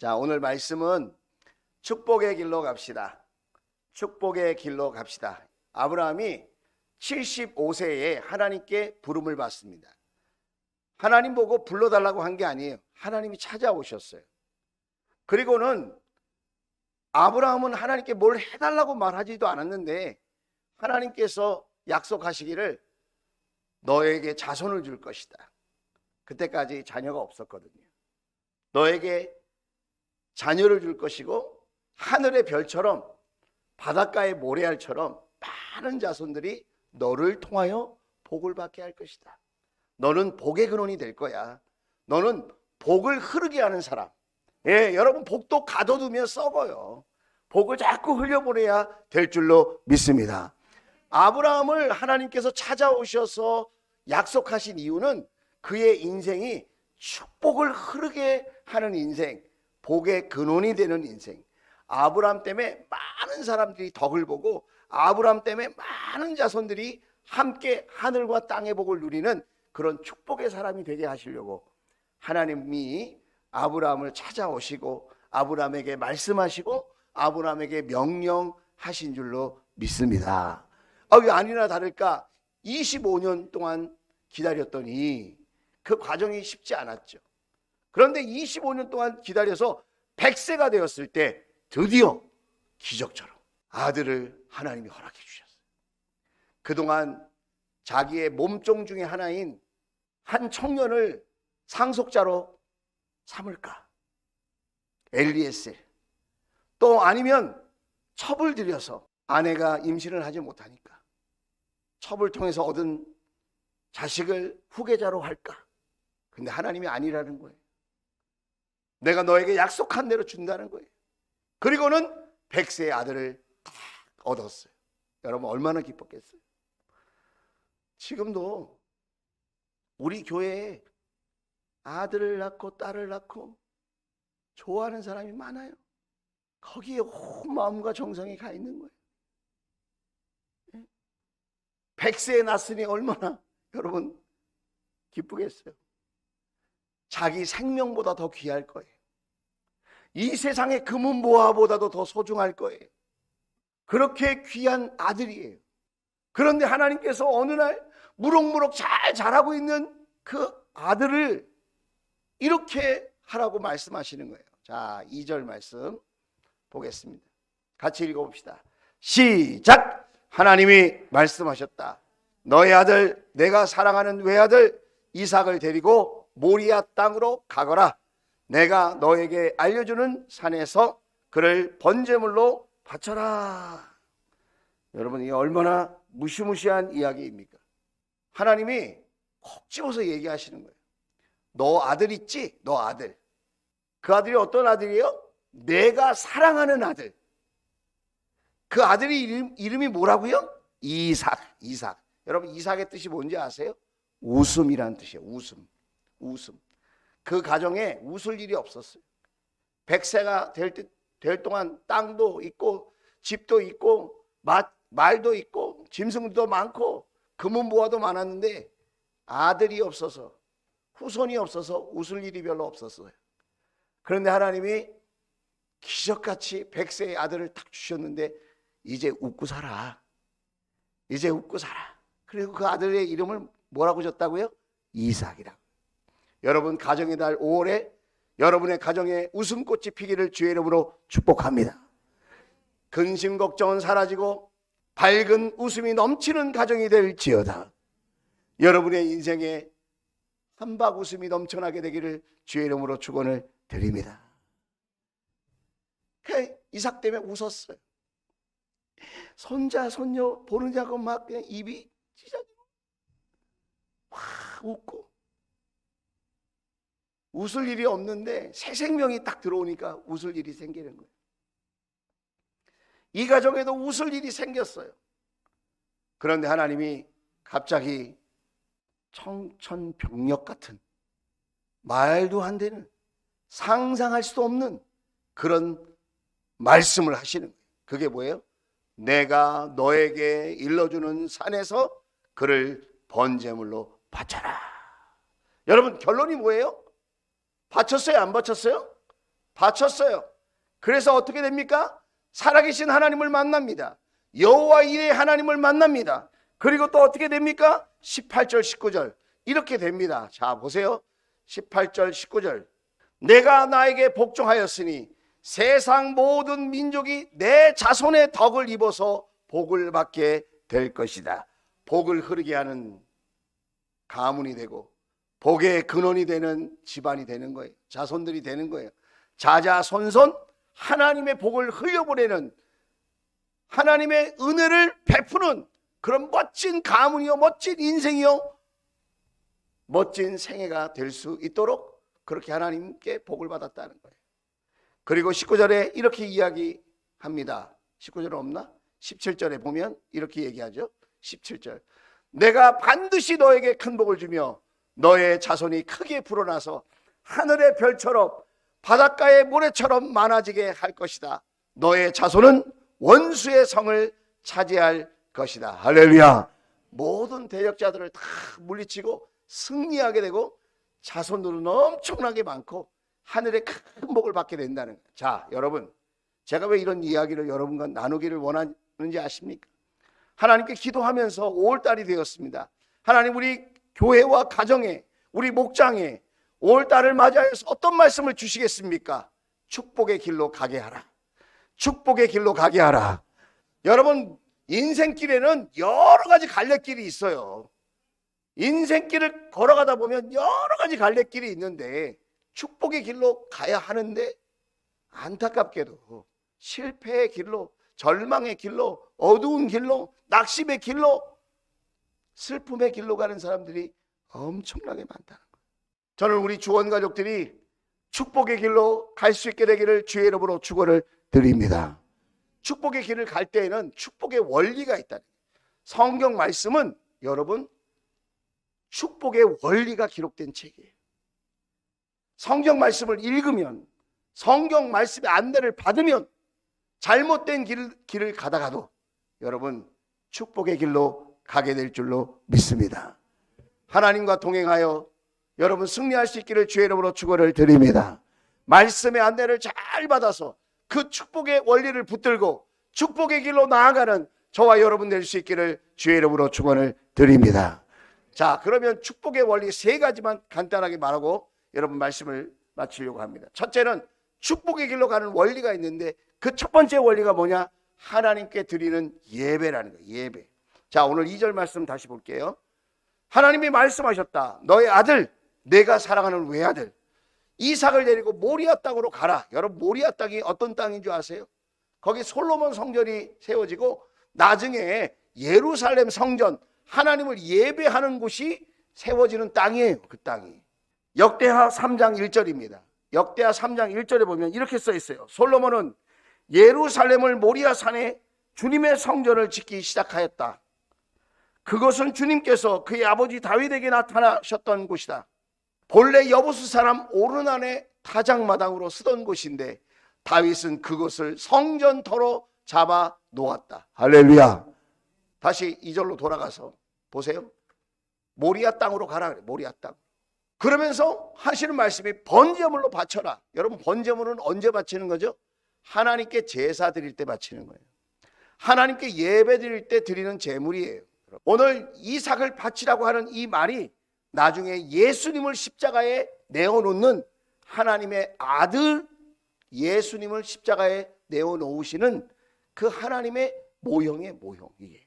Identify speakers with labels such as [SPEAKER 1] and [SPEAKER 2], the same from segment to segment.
[SPEAKER 1] 자, 오늘 말씀은 축복의 길로 갑시다. 축복의 길로 갑시다. 아브라함이 75세에 하나님께 부름을 받습니다. 하나님 보고 불러달라고 한 게 아니에요. 하나님이 찾아오셨어요. 그리고는 아브라함은 하나님께 뭘 해달라고 말하지도 않았는데 하나님께서 약속하시기를 너에게 자손을 줄 것이다. 그때까지 자녀가 없었거든요. 너에게 자녀를 줄 것이고 하늘의 별처럼 바닷가의 모래알처럼 많은 자손들이 너를 통하여 복을 받게 할 것이다. 너는 복의 근원이 될 거야. 너는 복을 흐르게 하는 사람. 예, 여러분 복도 가둬두면 썩어요. 복을 자꾸 흘려보내야 될 줄로 믿습니다. 아브라함을 하나님께서 찾아오셔서 약속하신 이유는 그의 인생이 축복을 흐르게 하는 인생, 복의 근원이 되는 인생. 아브라함 때문에 많은 사람들이 덕을 보고 아브라함 때문에 많은 자손들이 함께 하늘과 땅의 복을 누리는 그런 축복의 사람이 되게 하시려고 하나님이 아브라함을 찾아오시고 아브라함에게 말씀하시고 아브라함에게 명령하신 줄로 믿습니다. 왜 아니나 다를까 25년 동안 기다렸더니 그 과정이 쉽지 않았죠. 그런데 25년 동안 기다려서 100세가 되었을 때 드디어 기적처럼 아들을 하나님이 허락해 주셨어요. 그동안 자기의 몸종 중에 하나인 한 청년을 상속자로 삼을까? 엘리에셀. 또 아니면 첩을 들여서 아내가 임신을 하지 못하니까 첩을 통해서 얻은 자식을 후계자로 할까? 근데 하나님이 아니라는 거예요. 내가 너에게 약속한 대로 준다는 거예요. 그리고는 100세의 아들을 딱 얻었어요. 여러분 얼마나 기뻤겠어요. 지금도 우리 교회에 아들을 낳고 딸을 낳고 좋아하는 사람이 많아요. 거기에 온 마음과 정성이 가 있는 거예요. 100세에 낳았으니 얼마나 여러분 기쁘겠어요. 자기 생명보다 더 귀할 거예요. 이 세상의 금은보화보다도 더 소중할 거예요. 그렇게 귀한 아들이에요. 그런데 하나님께서 어느 날 무럭무럭 잘 자라고 있는 그 아들을 이렇게 하라고 말씀하시는 거예요. 자, 2절 말씀 보겠습니다. 같이 읽어봅시다. 시작! 하나님이 말씀하셨다. 너의 아들, 내가 사랑하는 외아들 이삭을 데리고 모리아 땅으로 가거라. 내가 너에게 알려주는 산에서 그를 번제물로 바쳐라. 여러분, 이게 얼마나 무시무시한 이야기입니까? 하나님이 콕 집어서 얘기하시는 거예요. 너 아들 있지? 너 아들. 그 아들이 어떤 아들이에요? 내가 사랑하는 아들. 그 아들의 이름이 뭐라고요? 이삭. 여러분 이삭의 뜻이 뭔지 아세요? 웃음이라는 뜻이에요. 웃음. 그 가정에 웃을 일이 없었어요. 100세가 될 동안 땅도 있고 집도 있고 말도 있고 짐승도 많고 금은보화도 많았는데 아들이 없어서 후손이 없어서 웃을 일이 별로 없었어요. 그런데 하나님이 기적같이 100세의 아들을 딱 주셨는데 이제 웃고 살아. 이제 웃고 살아. 그리고 그 아들의 이름을 뭐라고 줬다고요? 이삭이라고. 여러분 가정의 달 5월에 여러분의 가정에 웃음꽃이 피기를 주의 이름으로 축복합니다. 근심 걱정은 사라지고 밝은 웃음이 넘치는 가정이 될지어다. 여러분의 인생에 한박 웃음이 넘쳐나게 되기를 주의 이름으로 축원을 드립니다. 이삭 때문에 웃었어요. 손자 손녀 보느냐고 막 그냥 입이 찢어지고 막 웃고 웃을 일이 없는데 새 생명이 딱 들어오니까 웃을 일이 생기는 거예요. 이 가정에도 웃을 일이 생겼어요. 그런데 하나님이 갑자기 청천벽력 같은 말도 안 되는 상상할 수도 없는 그런 말씀을 하시는 거예요. 그게 뭐예요? 내가 너에게 일러주는 산에서 그를 번제물로 바쳐라. 여러분 결론이 뭐예요? 바쳤어요? 안 바쳤어요? 바쳤어요. 그래서 어떻게 됩니까? 살아계신 하나님을 만납니다. 여호와 이레 하나님을 만납니다. 그리고 또 어떻게 됩니까? 18절 19절 이렇게 됩니다. 자 보세요. 18절 19절 내가 나에게 복종하였으니 세상 모든 민족이 내 자손의 덕을 입어서 복을 받게 될 것이다. 복을 흐르게 하는 가문이 되고 복의 근원이 되는 집안이 되는 거예요. 자손들이 되는 거예요. 자자손손 하나님의 복을 흘려보내는, 하나님의 은혜를 베푸는 그런 멋진 가문이요, 멋진 인생이요, 멋진 생애가 될 수 있도록 그렇게 하나님께 복을 받았다는 거예요. 그리고 19절에 이렇게 이야기합니다. 19절은 없나? 17절에 보면 이렇게 얘기하죠. 17절 내가 반드시 너에게 큰 복을 주며 너의 자손이 크게 불어나서 하늘의 별처럼 바닷가의 모래처럼 많아지게 할 것이다. 너의 자손은 원수의 성을 차지할 것이다. 할렐루야. 모든 대적자들을 다 물리치고 승리하게 되고 자손들은 엄청나게 많고 하늘의 큰 복을 받게 된다는 거예요. 자 여러분, 제가 왜 이런 이야기를 여러분과 나누기를 원하는지 아십니까? 하나님께 기도하면서 5월달이 되었습니다. 하나님, 우리 교회와 가정에, 우리 목장에 5월달을 맞이해서 어떤 말씀을 주시겠습니까? 축복의 길로 가게 하라. 축복의 길로 가게 하라. 여러분, 인생길에는 여러 가지 갈래길이 있어요. 인생길을 걸어가다 보면 여러 가지 갈래길이 있는데 축복의 길로 가야 하는데 안타깝게도 실패의 길로, 절망의 길로, 어두운 길로, 낙심의 길로, 슬픔의 길로 가는 사람들이 엄청나게 많다는 거예요. 저는 우리 주원 가족들이 축복의 길로 갈 수 있게 되기를 주의 이름으로 축원을 드립니다. 축복의 길을 갈 때에는 축복의 원리가 있다. 성경 말씀은 여러분 축복의 원리가 기록된 책이에요. 성경 말씀을 읽으면, 성경 말씀의 안내를 받으면 잘못된 길을 가다가도 여러분 축복의 길로 가게 될 줄로 믿습니다. 하나님과 동행하여 여러분 승리할 수 있기를 주의 이름으로 축원을 드립니다. 말씀의 안내를 잘 받아서 그 축복의 원리를 붙들고 축복의 길로 나아가는 저와 여러분 될 수 있기를 주의 이름으로 축원을 드립니다. 자, 그러면 축복의 원리 3가지만 간단하게 말하고 여러분 말씀을 마치려고 합니다. 첫째는 축복의 길로 가는 원리가 있는데 그 첫 번째 원리가 뭐냐? 하나님께 드리는 예배라는 거예요. 예배. 자, 오늘 2절 말씀 다시 볼게요. 하나님이 말씀하셨다. 너의 아들, 내가 사랑하는 외아들 이삭을 데리고 모리아 땅으로 가라. 여러분, 모리아 땅이 어떤 땅인 줄 아세요? 거기 솔로몬 성전이 세워지고 나중에 예루살렘 성전, 하나님을 예배하는 곳이 세워지는 땅이에요. 그 땅이 역대하 3장 1절입니다. 역대하 3장 1절에 보면 이렇게 써 있어요. 솔로몬은 예루살렘을 모리아 산에 주님의 성전을 짓기 시작하였다. 그것은 주님께서 그의 아버지 다윗에게 나타나셨던 곳이다. 본래 여부스 사람 오르난의 타작마당으로 쓰던 곳인데 다윗은 그것을 성전터로 잡아 놓았다. 할렐루야. 다시 2절로 돌아가서 보세요. 모리아 땅으로 가라 그래. 모리아 땅. 그러면서 하시는 말씀이 번제물로 바쳐라. 여러분, 번제물은 언제 바치는 거죠? 하나님께 제사 드릴 때 바치는 거예요. 하나님께 예배 드릴 때 드리는 제물이에요. 오늘 이삭을 바치라고 하는 이 말이 나중에 예수님을 십자가에 내어놓는 하나님의 아들 예수님을 십자가에 내어놓으시는 그 하나님의 모형의 모형이에요.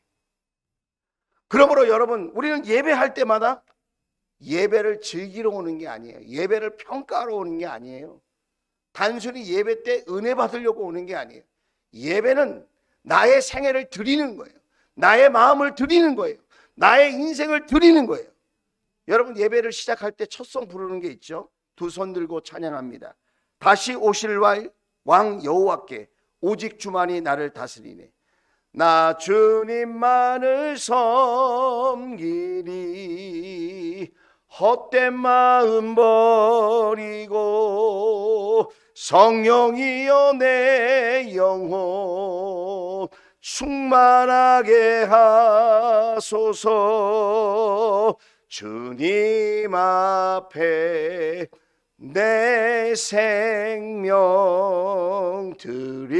[SPEAKER 1] 그러므로 여러분, 우리는 예배할 때마다 예배를 즐기러 오는 게 아니에요. 예배를 평가하러 오는 게 아니에요. 단순히 예배 때 은혜 받으려고 오는 게 아니에요. 예배는 나의 생애를 드리는 거예요. 나의 마음을 드리는 거예요. 나의 인생을 드리는 거예요. 여러분, 예배를 시작할 때 첫 송 부르는 게 있죠. 두 손 들고 찬양합니다. 다시 오실 왕 여호와께 오직 주만이 나를 다스리네. 나 주님만을 섬기리. 헛된 마음 버리고 성령이여 내 영혼 충만하게 하소서. 주님 앞에 내 생명 드리리라.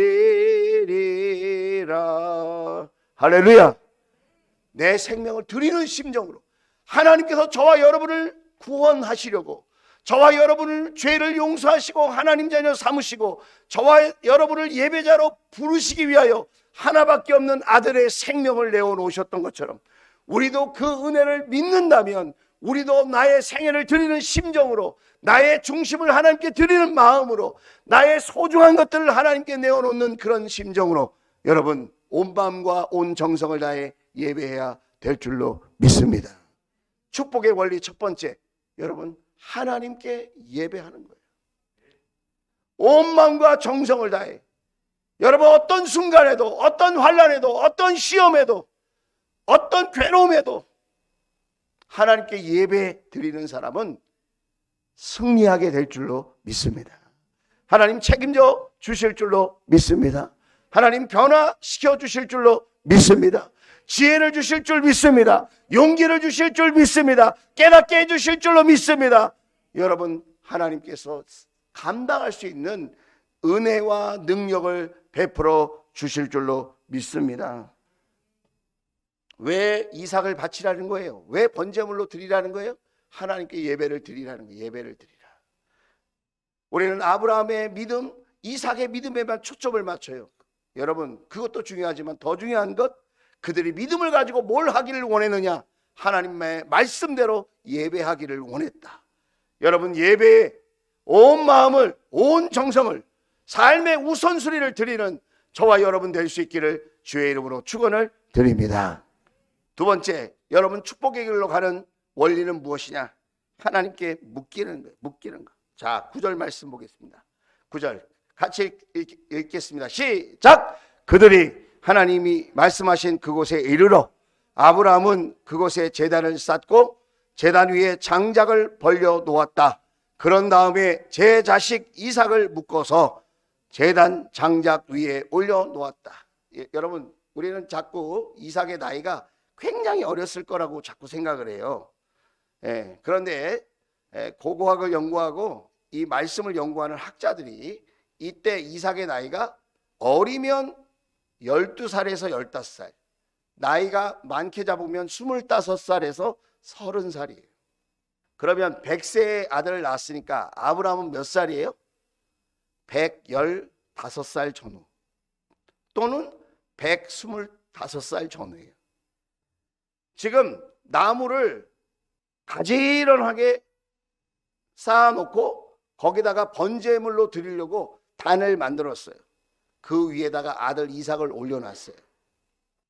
[SPEAKER 1] 할렐루야. 내 생명을 드리는 심정으로 하나님께서 저와 여러분을 구원하시려고, 저와 여러분을 죄를 용서하시고 하나님 자녀 삼으시고 저와 여러분을 예배자로 부르시기 위하여 하나밖에 없는 아들의 생명을 내어놓으셨던 것처럼, 우리도 그 은혜를 믿는다면 우리도 나의 생애를 드리는 심정으로, 나의 중심을 하나님께 드리는 마음으로, 나의 소중한 것들을 하나님께 내어놓는 그런 심정으로 여러분 온 마음과 온 정성을 다해 예배해야 될 줄로 믿습니다. 축복의 원리 첫 번째, 여러분 하나님께 예배하는 거예요. 온 마음과 정성을 다해. 여러분 어떤 순간에도, 어떤 환난에도, 어떤 시험에도, 어떤 괴로움에도 하나님께 예배 드리는 사람은 승리하게 될 줄로 믿습니다. 하나님 책임져 주실 줄로 믿습니다. 하나님 변화시켜 주실 줄로 믿습니다. 지혜를 주실 줄 믿습니다. 용기를 주실 줄 믿습니다. 깨닫게 해주실 줄로 믿습니다. 여러분 하나님께서 감당할 수 있는 은혜와 능력을 베풀어 주실 줄로 믿습니다. 왜 이삭을 바치라는 거예요? 왜 번제물로 드리라는 거예요? 하나님께 예배를 드리라는 거예요. 예배를 드리라. 우리는 아브라함의 믿음, 이삭의 믿음에만 초점을 맞춰요. 여러분 그것도 중요하지만 더 중요한 것, 그들이 믿음을 가지고 뭘 하기를 원했느냐? 하나님의 말씀대로 예배하기를 원했다. 여러분 예배에 온 마음을, 온 정성을, 삶의 우선순위를 드리는 저와 여러분 될 수 있기를 주의 이름으로 축원을 드립니다. 두 번째, 여러분 축복의 길로 가는 원리는 무엇이냐? 하나님께 묶이는 거예요. 묶이는 거. 자, 9절 말씀 보겠습니다. 9절 같이 읽겠습니다. 시작! 그들이 하나님이 말씀하신 그곳에 이르러 아브라함은 그곳에 제단을 쌓고 제단 위에 장작을 벌려 놓았다. 그런 다음에 제 자식 이삭을 묶어서 제단 장작 위에 올려 놓았다. 여러분 우리는 자꾸 이삭의 나이가 굉장히 어렸을 거라고 자꾸 생각을 해요. 그런데 고고학을 연구하고 이 말씀을 연구하는 학자들이 이때 이삭의 나이가 어리면 12살에서 15살, 나이가 많게 잡으면 25살에서 30살이에요. 그러면 100세의 아들을 낳았으니까 아브라함은 몇 살이에요? 115살 전후 또는 125살 전후예요. 지금 나무를 가지런하게 쌓아놓고 거기다가 번제물로 드리려고 단을 만들었어요. 그 위에다가 아들 이삭을 올려놨어요.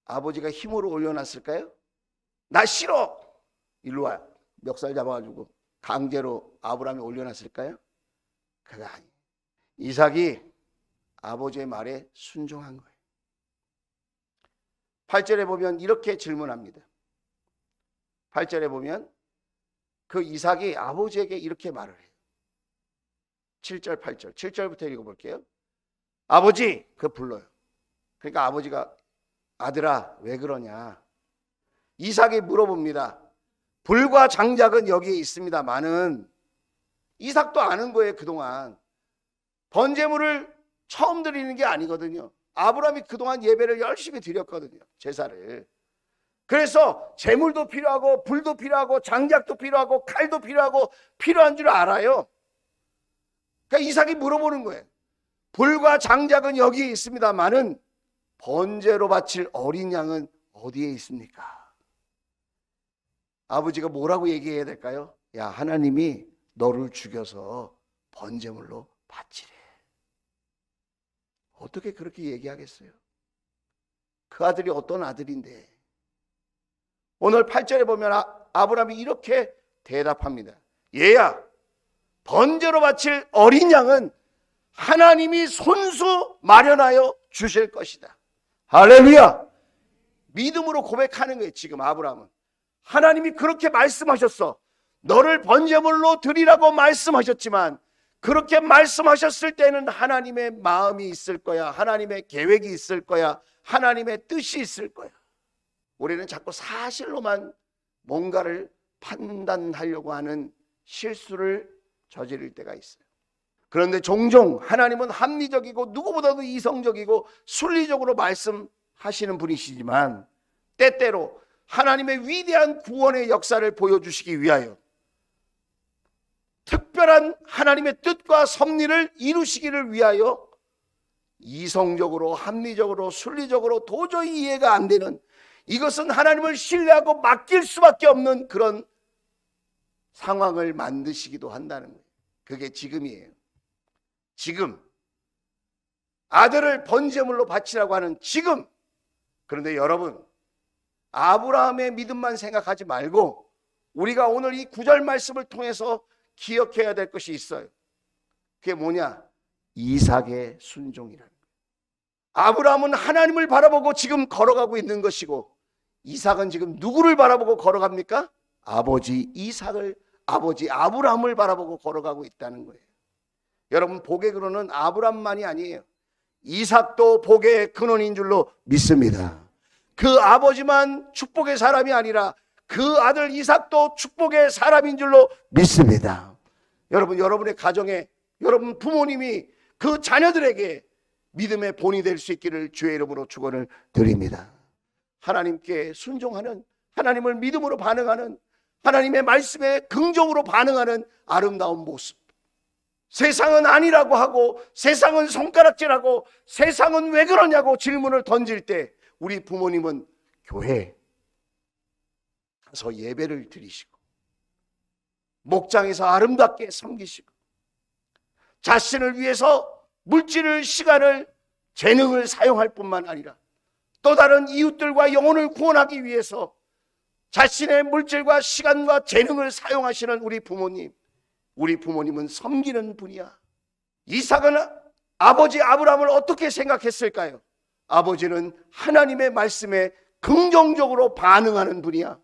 [SPEAKER 1] 아버지가 힘으로 올려놨을까요? 나 싫어! 일로 와. 멱살 잡아가지고 강제로 아브라함이 올려놨을까요? 그게 아니에요. 이삭이 아버지의 말에 순종한 거예요. 8절에 보면 이렇게 질문합니다. 8절에 보면 그 이삭이 아버지에게 이렇게 말을 해요. 7절, 8절. 7절부터 읽어볼게요. 아버지, 그 불러요. 그러니까 아버지가 아들아 왜 그러냐? 이삭이 물어봅니다. 불과 장작은 여기에 있습니다만은, 이삭도 아는 거예요. 그동안 번제물을 처음 드리는 게 아니거든요. 아브라함이 그동안 예배를 열심히 드렸거든요. 제사를. 그래서 재물도 필요하고 불도 필요하고 장작도 필요하고 칼도 필요하고 필요한 줄 알아요. 그러니까 이삭이 물어보는 거예요. 불과 장작은 여기에 있습니다만은 번제로 바칠 어린 양은 어디에 있습니까? 아버지가 뭐라고 얘기해야 될까요? 야, 하나님이 너를 죽여서 번제물로 바치래. 어떻게 그렇게 얘기하겠어요? 그 아들이 어떤 아들인데. 오늘 8절에 보면 아브라함이 이렇게 대답합니다. 얘야, 번제로 바칠 어린 양은 하나님이 손수 마련하여 주실 것이다. 할렐루야. 믿음으로 고백하는 거예요. 지금 아브라함은 하나님이 그렇게 말씀하셨어. 너를 번제물로 드리라고 말씀하셨지만, 그렇게 말씀하셨을 때는 하나님의 마음이 있을 거야. 하나님의 계획이 있을 거야. 하나님의 뜻이 있을 거야. 우리는 자꾸 사실로만 뭔가를 판단하려고 하는 실수를 저지를 때가 있어요. 그런데 종종 하나님은 합리적이고 누구보다도 이성적이고 순리적으로 말씀하시는 분이시지만 때때로 하나님의 위대한 구원의 역사를 보여주시기 위하여 특별한 하나님의 뜻과 섭리를 이루시기를 위하여 이성적으로 합리적으로 순리적으로 도저히 이해가 안 되는, 이것은 하나님을 신뢰하고 맡길 수밖에 없는 그런 상황을 만드시기도 한다는 거예요. 그게 지금이에요. 지금 아들을 번제물로 바치라고 하는 지금. 그런데 여러분, 아브라함의 믿음만 생각하지 말고 우리가 오늘 이 9절 말씀을 통해서 기억해야 될 것이 있어요. 그게 뭐냐? 이삭의 순종이라는 거예요. 아브라함은 하나님을 바라보고 지금 걸어가고 있는 것이고, 이삭은 지금 누구를 바라보고 걸어갑니까? 아버지 이삭을, 아버지 아브라함을 바라보고 걸어가고 있다는 거예요. 여러분, 복의 근원은 아브라함만이 아니에요. 이삭도 복의 근원인 줄로 믿습니다. 그 아버지만 축복의 사람이 아니라 그 아들 이삭도 축복의 사람인 줄로 믿습니다. 여러분, 여러분의 가정에 여러분 부모님이 그 자녀들에게 믿음의 본이 될 수 있기를 주의 이름으로 축원을 드립니다. 하나님께 순종하는, 하나님을 믿음으로 반응하는, 하나님의 말씀에 긍정으로 반응하는 아름다운 모습. 세상은 아니라고 하고, 세상은 손가락질하고, 세상은 왜 그러냐고 질문을 던질 때 우리 부모님은 교회 가서 예배를 드리시고, 목장에서 아름답게 섬기시고, 자신을 위해서 물질을, 시간을, 재능을 사용할 뿐만 아니라 또 다른 이웃들과 영혼을 구원하기 위해서 자신의 물질과 시간과 재능을 사용하시는 우리 부모님. 우리 부모님은 섬기는 분이야. 이삭은 아버지 아브라함을 어떻게 생각했을까요? 아버지는 하나님의 말씀에 긍정적으로 반응하는 분이야.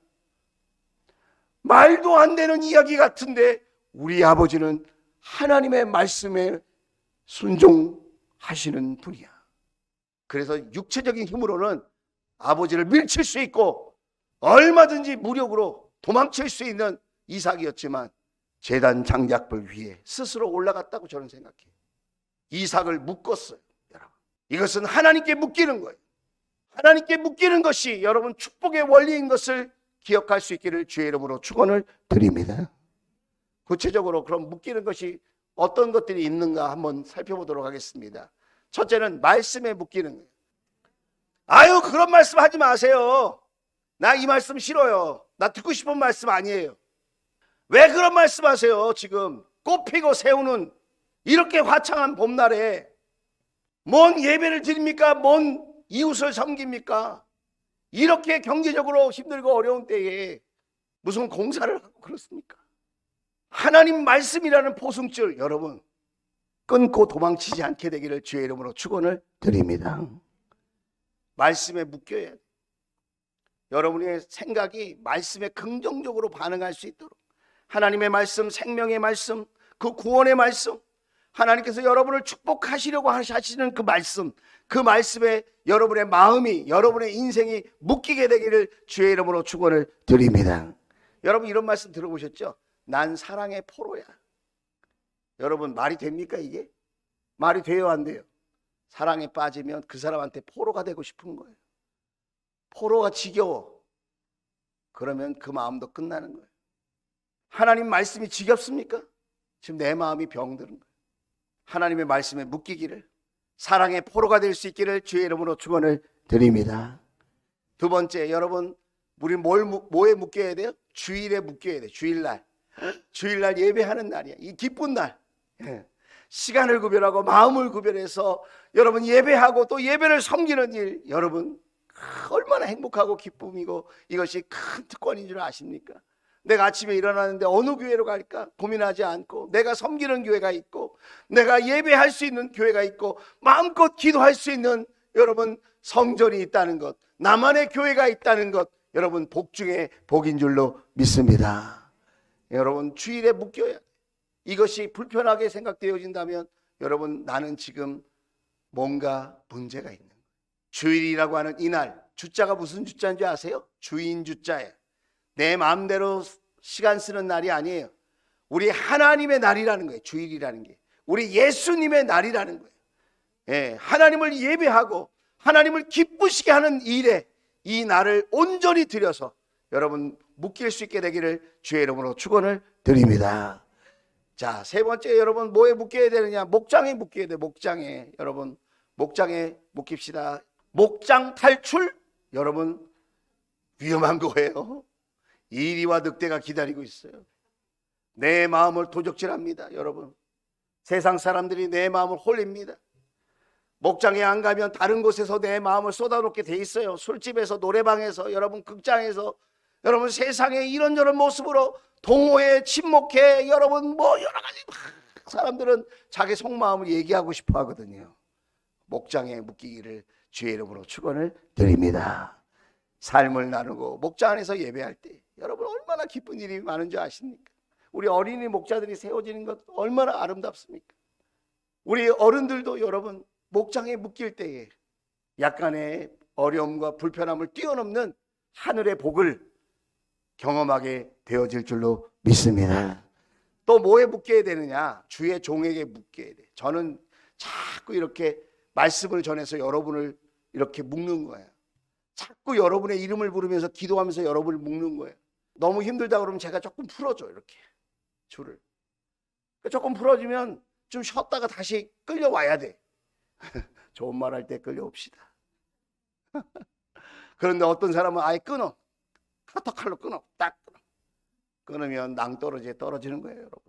[SPEAKER 1] 말도 안 되는 이야기 같은데 우리 아버지는 하나님의 말씀에 순종하시는 분이야. 그래서 육체적인 힘으로는 아버지를 밀칠 수 있고 얼마든지 무력으로 도망칠 수 있는 이삭이었지만 제단 장작불 위에 스스로 올라갔다고 저는 생각해요. 이삭을 묶었어요. 여러분, 이것은 하나님께 묶이는 거예요. 하나님께 묶이는 것이 여러분 축복의 원리인 것을 기억할 수 있기를 주의 이름으로 축원을 드립니다. 구체적으로 그럼 묶이는 것이 어떤 것들이 있는가 한번 살펴보도록 하겠습니다. 첫째는 말씀에 묶이는 거예요. 아유, 그런 말씀 하지 마세요. 나 이 말씀 싫어요. 나 듣고 싶은 말씀 아니에요. 왜 그런 말씀 하세요? 지금 꽃피고 새우는 이렇게 화창한 봄날에 뭔 예배를 드립니까? 뭔 이웃을 섬깁니까? 이렇게 경제적으로 힘들고 어려운 때에 무슨 공사를 하고 그렇습니까? 하나님 말씀이라는 포승줄, 여러분 끊고 도망치지 않게 되기를 주의 이름으로 축원을 드립니다. 말씀에 묶여야 돼요. 여러분의 생각이 말씀에 긍정적으로 반응할 수 있도록 하나님의 말씀, 생명의 말씀, 그 구원의 말씀, 하나님께서 여러분을 축복하시려고 하시는 그 말씀, 그 말씀에 여러분의 마음이, 여러분의 인생이 묶이게 되기를 주의 이름으로 축원을 드립니다. 여러분, 이런 말씀 들어보셨죠? 난 사랑의 포로야. 여러분, 말이 됩니까 이게? 말이 돼요, 안 돼요? 사랑에 빠지면 그 사람한테 포로가 되고 싶은 거예요. 포로가 지겨워. 그러면 그 마음도 끝나는 거예요. 하나님 말씀이 지겹습니까? 지금 내 마음이 병드는 거예요. 하나님의 말씀에 묶이기를, 사랑의 포로가 될 수 있기를 주의 이름으로 축원을 드립니다. 두 번째, 여러분, 우리 뭐에 묶여야 돼요? 주일에 묶여야 돼요. 주일날. 주일날 예배하는 날이야. 이 기쁜 날. 시간을 구별하고 마음을 구별해서 여러분 예배하고 또 예배를 섬기는 일, 여러분 얼마나 행복하고 기쁨이고 이것이 큰 특권인 줄 아십니까? 내가 아침에 일어나는데 어느 교회로 갈까 고민하지 않고, 내가 섬기는 교회가 있고, 내가 예배할 수 있는 교회가 있고, 마음껏 기도할 수 있는 여러분 성전이 있다는 것, 나만의 교회가 있다는 것, 여러분 복 중에 복인 줄로 믿습니다. 여러분, 주일에 묶여야 돼. 이것이 불편하게 생각되어진다면 여러분, 나는 지금 뭔가 문제가 있는 거예요. 주일이라고 하는 이날, 주자가 무슨 주자인지 아세요? 주인 주자예요. 내 마음대로 시간 쓰는 날이 아니에요. 우리 하나님의 날이라는 거예요. 주일이라는 게 우리 예수님의 날이라는 거예요. 예, 하나님을 예배하고 하나님을 기쁘시게 하는 일에 이 날을 온전히 드려서 여러분 묶일 수 있게 되기를 주의 이름으로 축원을 드립니다. 자, 세 번째, 여러분 뭐에 묶여야 되느냐? 목장에 묶여야 돼. 목장에. 여러분 목장에 묶입시다. 목장 탈출, 여러분 위험한 거예요. 이리와 늑대가 기다리고 있어요. 내 마음을 도적질합니다. 여러분, 세상 사람들이 내 마음을 홀립니다. 목장에 안 가면 다른 곳에서 내 마음을 쏟아놓게 돼 있어요. 술집에서, 노래방에서, 여러분 극장에서, 여러분 세상에 이런저런 모습으로 동호회, 친목회, 여러분 뭐 여러 가지 사람들은 자기 속마음을 얘기하고 싶어 하거든요. 목장에 묶이기를 주의 이름으로 축원을 드립니다. 삶을 나누고 목장 안에서 예배할 때 여러분 얼마나 기쁜 일이 많은 줄 아십니까? 우리 어린이 목자들이 세워지는 것 얼마나 아름답습니까? 우리 어른들도 여러분 목장에 묶일 때에 약간의 어려움과 불편함을 뛰어넘는 하늘의 복을 경험하게 되어질 줄로 믿습니다. 또 뭐에 묶여야 되느냐? 주의 종에게 묶여야 돼. 저는 자꾸 이렇게 말씀을 전해서 여러분을 이렇게 묶는 거예요. 자꾸 여러분의 이름을 부르면서 기도하면서 여러분을 묶는 거예요. 너무 힘들다 그러면 제가 조금 풀어줘, 이렇게 줄을. 조금 풀어주면 좀 쉬었다가 다시 끌려와야 돼. 좋은 말 할 때 끌려옵시다. 그런데 어떤 사람은 아예 끊어. 카터칼로 끊어. 딱 끊으면 낭떠러지에 떨어지는 거예요, 여러분.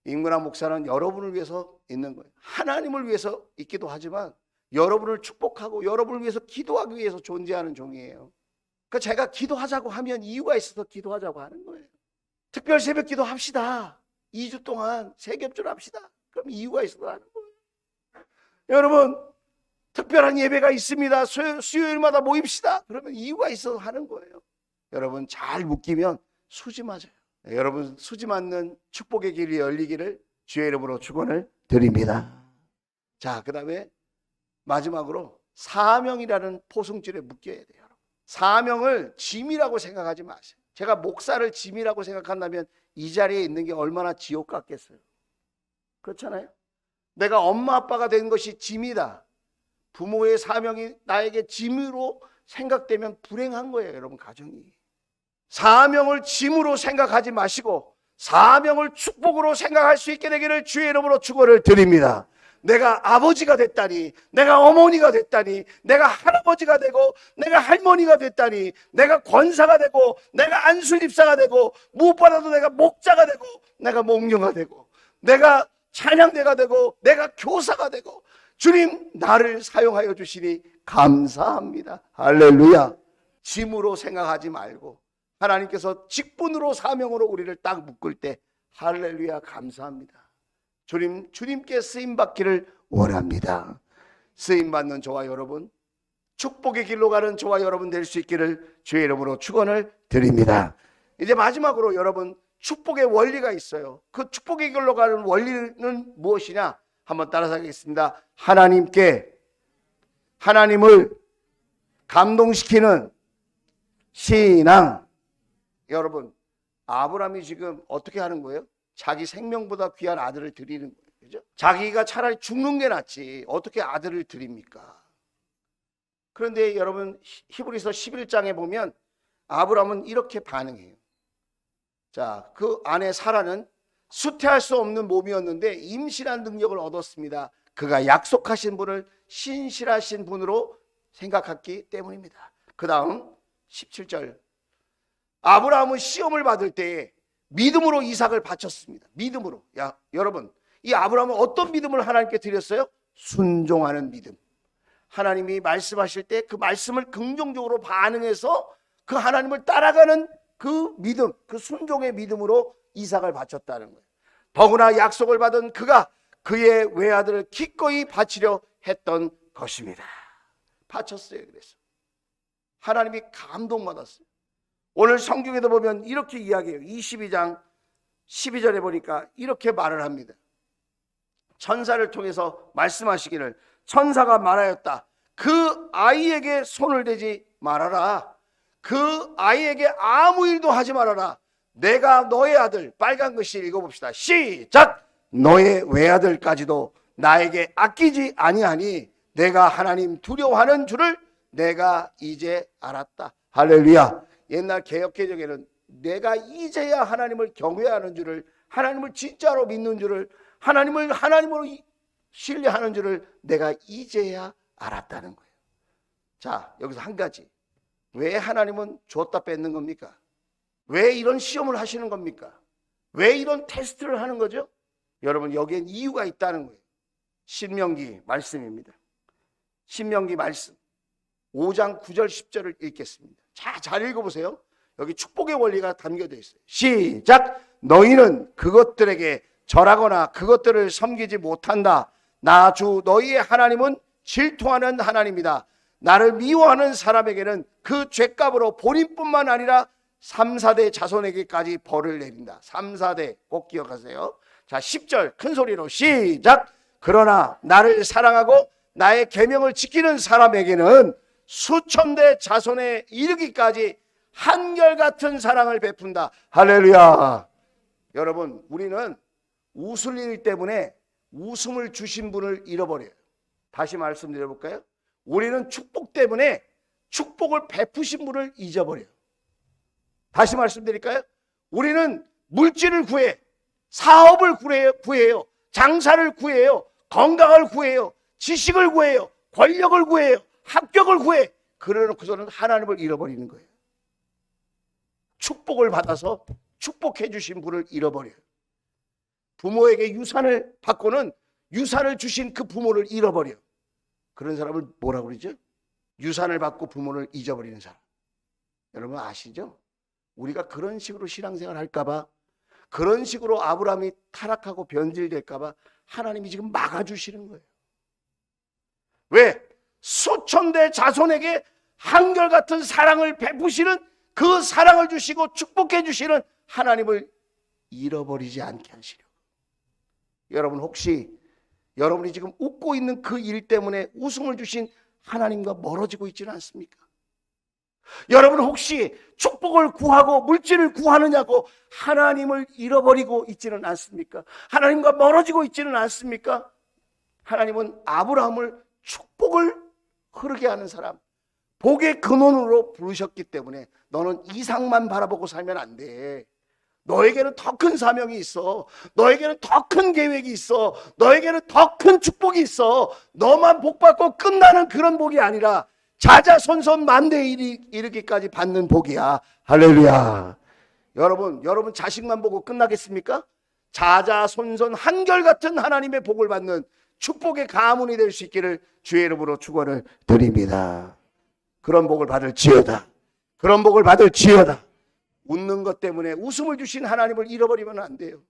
[SPEAKER 1] 임근환 목사는 여러분을 위해서 있는 거예요. 하나님을 위해서 있기도 하지만 여러분을 축복하고 여러분을 위해서 기도하기 위해서 존재하는 종이에요. 그러니까 제가 기도하자고 하면 이유가 있어서 기도하자고 하는 거예요. 특별 새벽 기도 합시다. 2주 동안 세 겹줄 합시다. 그럼 이유가 있어서 하는 거예요. 여러분, 특별한 예배가 있습니다. 수요일마다 모입시다. 그러면 이유가 있어서 하는 거예요. 여러분 잘 묶이면 수지 맞아요. 여러분 수지 맞는 축복의 길이 열리기를 주의 이름으로 축원을 드립니다. 자, 그 다음에 마지막으로 사명이라는 포승줄에 묶여야 돼요. 사명을 짐이라고 생각하지 마세요. 제가 목사를 짐이라고 생각한다면 이 자리에 있는 게 얼마나 지옥 같겠어요. 그렇잖아요. 내가 엄마 아빠가 된 것이 짐이다. 부모의 사명이 나에게 짐으로 생각되면 불행한 거예요, 여러분. 가정이. 사명을 짐으로 생각하지 마시고 사명을 축복으로 생각할 수 있게 되기를 주의 이름으로 축원을 드립니다. 내가 아버지가 됐다니, 내가 어머니가 됐다니, 내가 할아버지가 되고 내가 할머니가 됐다니, 내가 권사가 되고 내가 안수집사가 되고 무엇보다도 내가 목자가 되고 내가 목녀가 되고 내가 찬양대가 되고 내가 교사가 되고 주님 나를 사용하여 주시니 감사합니다. 할렐루야. 짐으로 생각하지 말고 하나님께서 직분으로 사명으로 우리를 딱 묶을 때 할렐루야 감사합니다. 주님께 쓰임받기를 원합니다. 쓰임받는 저와 여러분, 축복의 길로 가는 저와 여러분 될 수 있기를 주의 이름으로 축원을 드립니다. 이제 마지막으로 여러분, 축복의 원리가 있어요. 그 축복의 길로 가는 원리는 무엇이냐? 한번 따라서 하겠습니다. 하나님을 감동시키는 신앙. 여러분, 아브라함이 지금 어떻게 하는 거예요? 자기 생명보다 귀한 아들을 드리는 거예요. 그죠? 자기가 차라리 죽는 게 낫지 어떻게 아들을 드립니까? 그런데 여러분, 히브리서 11장에 보면 아브라함은 이렇게 반응해요. 자, 그 아내 사라는 수태할 수 없는 몸이었는데 임신한 능력을 얻었습니다. 그가 약속하신 분을 신실하신 분으로 생각했기 때문입니다. 그 다음 17절, 아브라함은 시험을 받을 때에 믿음으로 이삭을 바쳤습니다. 믿음으로. 여러분, 이 아브라함은 어떤 믿음을 하나님께 드렸어요? 순종하는 믿음. 하나님이 말씀하실 때 그 말씀을 긍정적으로 반응해서 그 하나님을 따라가는 그 믿음, 그 순종의 믿음으로 이삭을 바쳤다는 거예요. 더구나 약속을 받은 그가 그의 외아들을 기꺼이 바치려 했던 것입니다. 바쳤어요. 그래서 하나님이 감동받았어요. 오늘 성경에도 보면 이렇게 이야기해요. 22장 12절에 보니까 이렇게 말을 합니다. 천사를 통해서 말씀하시기를, 천사가 말하였다. 그 아이에게 손을 대지 말아라. 그 아이에게 아무 일도 하지 말아라. 내가 너의 아들. 빨간 글씨 읽어봅시다. 시작. 너의 외아들까지도 나에게 아끼지 아니하니 내가 하나님 두려워하는 줄을 내가 이제 알았다. 할렐루야. 옛날 개역개정에는 내가 이제야 하나님을 경외하는 줄을, 하나님을 진짜로 믿는 줄을, 하나님을 하나님으로 신뢰하는 줄을 내가 이제야 알았다는 거예요. 자, 여기서 한 가지. 왜 하나님은 줬다 뺏는 겁니까? 왜 이런 시험을 하시는 겁니까? 왜 이런 테스트를 하는 거죠? 여러분, 여기엔 이유가 있다는 거예요. 신명기 말씀입니다. 신명기 말씀 5장 9절 10절을 읽겠습니다. 자, 잘 읽어보세요. 여기 축복의 원리가 담겨져 있어요. 시작. 너희는 그것들에게 절하거나 그것들을 섬기지 못한다. 나 주 너희의 하나님은 질투하는 하나님이다. 나를 미워하는 사람에게는 그 죄값으로 본인뿐만 아니라 3, 4대 자손에게까지 벌을 내린다. 3, 4대 꼭 기억하세요. 자, 10절 큰 소리로 시작. 그러나 나를 사랑하고 나의 계명을 지키는 사람에게는 수천 대 자손에 이르기까지 한결같은 사랑을 베푼다. 할렐루야. 여러분, 우리는 웃을 일 때문에 웃음을 주신 분을 잃어버려요. 다시 말씀드려볼까요? 우리는 축복 때문에 축복을 베푸신 분을 잊어버려요. 다시 말씀드릴까요? 우리는 물질을 구해, 사업을 구해요, 장사를 구해요, 건강을 구해요, 지식을 구해요, 권력을 구해요, 합격을 구해. 그래놓고서는 하나님을 잃어버리는 거예요. 축복을 받아서 축복해 주신 분을 잃어버려요. 부모에게 유산을 받고는 유산을 주신 그 부모를 잃어버려요. 그런 사람을 뭐라고 그러죠? 유산을 받고 부모를 잊어버리는 사람. 여러분 아시죠? 우리가 그런 식으로 신앙생활 할까봐, 그런 식으로 아브라함이 타락하고 변질될까봐 하나님이 지금 막아주시는 거예요. 왜? 수천 대 자손에게 한결같은 사랑을 베푸시는, 그 사랑을 주시고 축복해 주시는 하나님을 잃어버리지 않게 하시려고. 여러분, 혹시 여러분이 지금 웃고 있는 그 일 때문에 웃음을 주신 하나님과 멀어지고 있지는 않습니까? 여러분, 혹시 축복을 구하고 물질을 구하느냐고 하나님을 잃어버리고 있지는 않습니까? 하나님과 멀어지고 있지는 않습니까? 하나님은 아브라함을 축복을 흐르게 하는 사람, 복의 근원으로 부르셨기 때문에 너는 이상만 바라보고 살면 안 돼. 너에게는 더 큰 사명이 있어. 너에게는 더 큰 계획이 있어. 너에게는 더 큰 축복이 있어. 너만 복받고 끝나는 그런 복이 아니라 자자손손 만대에 이르기까지 받는 복이야. 할렐루야. 여러분 자식만 보고 끝나겠습니까? 자자손손 한결같은 하나님의 복을 받는 축복의 가문이 될 수 있기를 주의 이름으로 축원을 드립니다. 그런 복을 받을지어다. 그런 복을 받을지어다. 웃는 것 때문에, 웃음을 주신 하나님을 잃어버리면 안 돼요.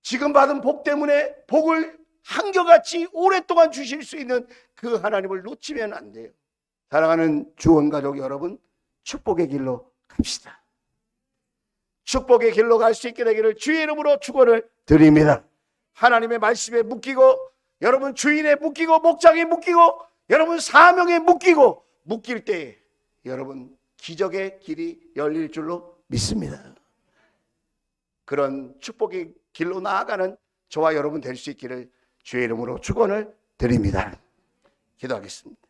[SPEAKER 1] 지금 받은 복 때문에 복을 한결같이 오랫동안 주실 수 있는 그 하나님을 놓치면 안 돼요. 사랑하는 주원가족 여러분, 축복의 길로 갑시다. 축복의 길로 갈 수 있게 되기를 주의 이름으로 축원을 드립니다. 하나님의 말씀에 묶이고, 여러분 주인에 묶이고, 목장에 묶이고, 여러분 사명에 묶일 때 여러분 기적의 길이 열릴 줄로 믿습니다. 그런 축복의 길로 나아가는 저와 여러분 될 수 있기를 주의 이름으로 축원을 드립니다. 기도하겠습니다.